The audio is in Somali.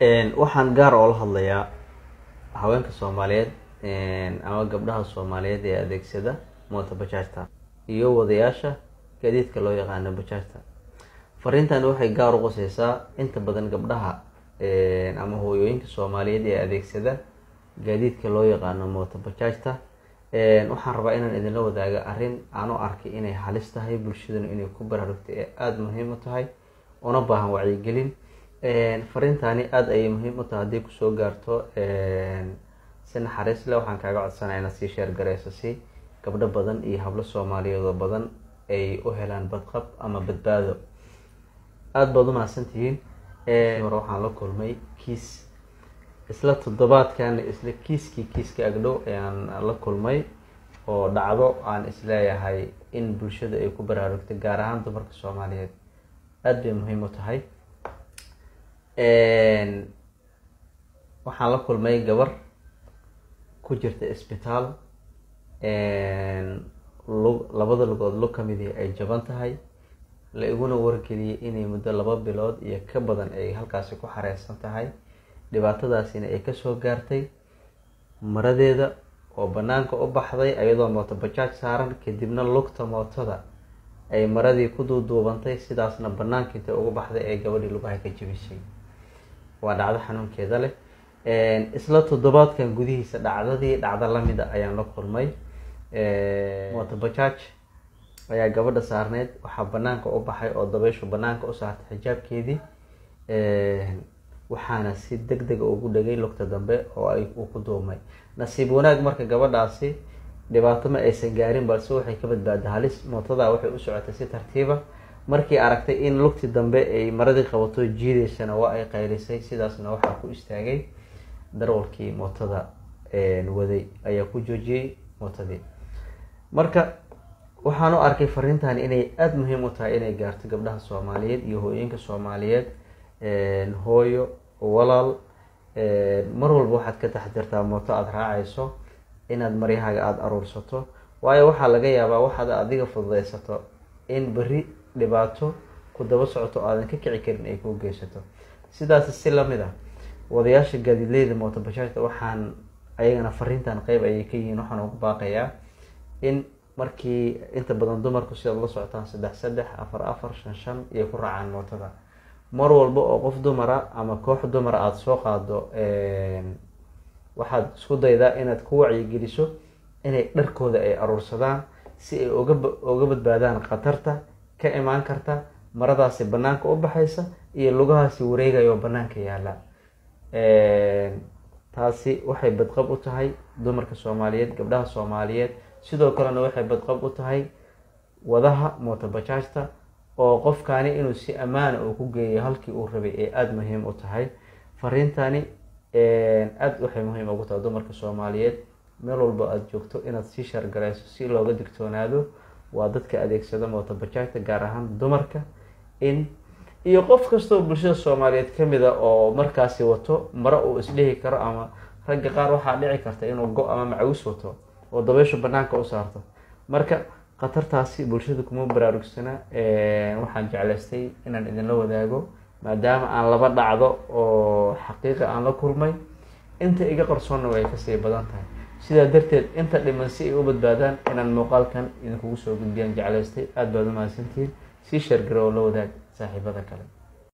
waxaan gaar oo la hadlayaa haweenka Soomaaliyeed ama gabdhaha Soomaaliyeed ee adeegsada mooto bajaajta iyo wadayaasha gaadiidka loo yaqaan bajaajta. Fariintan waxay gaar u qosaysaa inta badan gabdhaha ama hooyooyinka Soomaaliyeed ee adeegsada gaadiidka loo yaqaan mooto bajaajta. waxaan rabaa inaan idin la wadaago arrin aan u arkay inay halis tahay bulshadana inay ku baraarugto ee aad muhiim u tahay una baahan wacyigelin. fariintani aad ayay muhiim u tahay haddii ku soo gaarto si naxariis leh. waxaan kaaga codsanayaa inaad sii share gareyso si gabdho badan iyo hablo Soomaaliyeed oo badan ay u helaan badqab ama badbaado. aad baad u mahadsantihiin. hore waxaan la kulmay kiis isla toddobaadkan isla kiiska agdhow ayaan la kulmay oo dhacdo aan isleeyahay in bulshada ay ku baraarugto gaar ahaan dumarka Soomaaliyeed aad bay muhiim u tahay. waxaan la kulmay gabar ku jirta isbitaal labada lugood lug ka mid ay jaban tahay, la iguna wargeliyay inay muddo 2 bilood iyo ka badan ay halkaasi ku xareysan tahay. dhibaatadaasina ay ka soo gaartay maradeeda oo banaanka u baxday ayadoo mooto bajaaj saaran, kadibna lugta mootada ay maradii ku duuduubantay, sidaasna banaanka inta ugu baxday ay gabadhii lugaha ka jabisay. waa dhacdo xanuunkeeda leh. isla toddobaadkan gudihiisa dhacdo lamid ah ayaan la kulmay. mooto bajaaj ayaa gabadha saarneyd, waxaa banaanka u baxay oo dabayshu banaanka u saartay xijaabkeedii, waxaana si degdeg ugu dhagay lugta dambe oo ay ku duumay. nasiib wanaag marka gabadhaasi dhibaato ma aysan gaarin, balse waxay ka badbaaday halis. mootada waxay u socotay si tartiiba, markii aragtay in lugti dambe ay maradii qabato jiideysana waa ay qaylisay. sidaasna waxaa ku istaagay darwalkii mootada waday ayaa ku joojiyay mootadii. marka waxaan u arkay fariintan inay aad muhiim u tahay inay gaarto gabdhaha Soomaaliyeed iyo hooyooyinka Soomaaliyeed. hooyo walaal, mar walba waxaad ka taxdirtaa mooto aad raacayso inaad maryahaaga aad aruursato, waayo waxaa laga yaabaa waxaad adiga fududeysato in bari dhibaato ku daba socoto aadan ka kici karin ay kuu geysato. sidaas si lamid ah wadayaasha gaadiidleyda mooto bajaajta waxaan ayagana fariintan qayb ayay ka yihiin. waxaan ugu baaqayaa in markii inta badan dumarku sidaad la socotaan 3 4 4 5 iyo ku raacaan mootada. mar walba oo qof dumara ama koox dumar aad soo qaado waxaad isku daydaa inaad ku wacyigeliso inay dharkooda ay aruursadaan si ay uga badbaadaan khatarta ka imaan karta maradaasi banaanka u baxaysa iyo lugahaasi wareegayo banaanka yaala. taasi waxay badqab u tahay dumarka Soomaaliyeed, gabdhaha Soomaaliyeed, sidoo kalena waxay badqab u tahay wadaha mooto bajaajta oo qofkaani inuu si ammaan ah ku geeyo halkii uu rabay ee aad muhiim u tahay. fariintani aad waxay muhiim ugu tahay dumarka Soomaaliyeed meel walba aad joogto inaad si share gareyso si looga digtoonaado waa dadka adeegsada mooto bajaajta gaar ahaan dumarka iyo qof kasta oo bulshada Soomaaliyeed kamid ah oo markaasi wato maro uu isdhihi karo, ama ragga qaar waxaa dhici karta inuu go ama macawis wato oo dabayshu banaanka u saarto. marka khatartaasi bulshada kuma baraarugsana. waxaan jeclaystay inaan idinla wadaago maadaama aan 2 dhacdo oo xaqiiqa aan la kulmay, inta iga qarsoonna way ka sii badan tahay. sidaa darteed inta dhiman si ay u badbaadaan inaan muuqaalkan idinkugu soo gudbiyaan jeclaystay. aad baad u mahadsantihiin. sii share garow la wadaag saaxiibada kale.